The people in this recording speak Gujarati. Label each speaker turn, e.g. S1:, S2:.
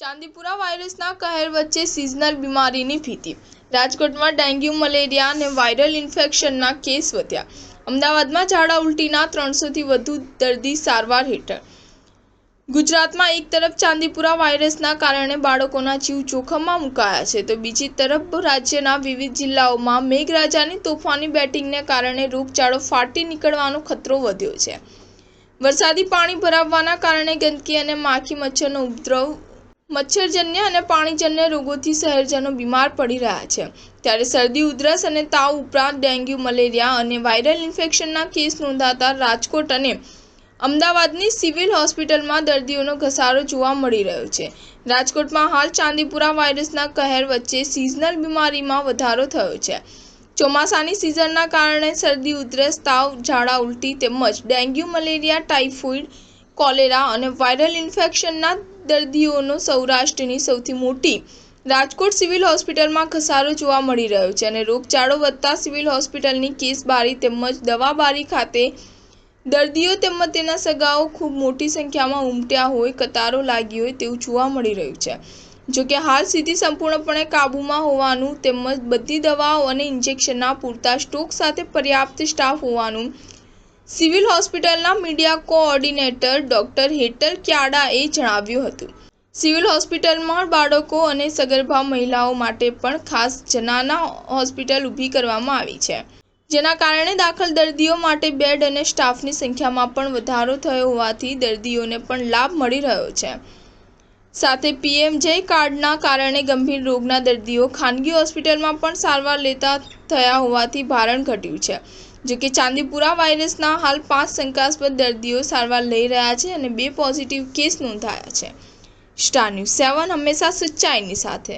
S1: ચાંદીપુરા વાયરસના કહેર વચ્ચે સિઝનલ બીમારીની ભીતિ। રાજકોટમાં ડેન્ગ્યુ, મલેરિયા અને વાયરલ ઇન્ફેક્શનના કેસ વધ્યા। અમદાવાદમાં ઝાડા ઉલટીના 300થી વધુ દર્દી સારવાર હેઠળ। ગુજરાતમાં એક તરફ ચાંદીપુરા વાયરસના કારણે બાળકોના જીવ જોખમમાં મુકાયા છે, તો બીજી તરફ રાજ્યના વિવિધ જિલ્લાઓમાં મેઘરાજાની તોફાની બેટિંગને કારણે રોગચાળો ફાટી નીકળવાનો ખતરો વધ્યો છે। વરસાદી પાણી ભરાવવાના કારણે ગંદકી અને માખી મચ્છરનો ઉપદ્રવ, મચ્છરજન્ય અને પાણીજન્ય રોગોથી શહેરજનો બીમાર પડી રહ્યા છે। ત્યારે શરદી, ઉધરસ અને તાવ ઉપરાંત ડેન્ગ્યુ, મલેરિયા અને વાયરલ ઇન્ફેક્શનના કેસ નોંધાતા રાજકોટ અને અમદાવાદની સિવિલ હોસ્પિટલમાં દર્દીઓનો ઘસારો જોવા મળી રહ્યો છે। રાજકોટમાં હાલ ચાંદીપુરા વાયરસના કહેર વચ્ચે સિઝનલ બીમારીમાં વધારો થયો છે। ચોમાસાની સિઝનના કારણે શરદી, ઉધરસ, તાવ, ઝાડા ઉલટી તેમજ ડેન્ગ્યુ, મલેરિયા, ટાઇફોઇડ, કોલેરા અને વાયરલ ઇન્ફેક્શનના દર્દીઓનો સૌરાષ્ટ્રની સૌથી મોટી રાજકોટ સિવિલ હોસ્પિટલમાં ઘસારો જોવા મળી રહ્યો છે અને રોગચાળો વધતા સિવિલ હોસ્પિટલની કેસબારી તેમજ દવાબારી ખાતે દર્દીઓ તેમજ તેના સગાઓ ખૂબ મોટી સંખ્યામાં ઉમટ્યા હોય, કતારો લાગી હોય તેવું જોવા મળી રહ્યું છે। જોકે હાલ સ્થિતિ સંપૂર્ણપણે કાબૂમાં હોવાનું તેમજ બધી દવાઓ અને ઇન્જેક્શનના પૂરતા સ્ટોક સાથે પર્યાપ્ત સ્ટાફ હોવાનું સિવિલ હોસ્પિટલના મીડિયા કોઓર્ડિનેટર ડોક્ટર હેતલ ક્યાડાએ જણાવ્યું હતું। સિવિલ હોસ્પિટલમાં બાળકો અને સગર્ભા મહિલાઓ માટે પણ ખાસ જનાના હોસ્પિટલ ઊભી કરવામાં આવી છે, જેના કારણે દાખલ દર્દીઓ માટે બેડ અને સ્ટાફની સંખ્યામાં પણ વધારો થયો હોવાથી દર્દીઓને પણ લાભ મળી રહ્યો છે। સાથે પીએમજય કાર્ડના કારણે ગંભીર રોગના દર્દીઓ ખાનગી હોસ્પિટલમાં પણ સારવાર લેતા થયા હોવાથી ભારણ ઘટ્યું છે। જોકે ચાંદીપુરા વાયરસના હાલ 5 શંકાસ્પદ દર્દીઓ સારવાર લઈ રહ્યા છે અને 2 પોઝિટિવ કેસ નોંધાયા છે। સ્ટાર ન્યૂઝ 7 હંમેશા સચ્ચાઈની સાથે।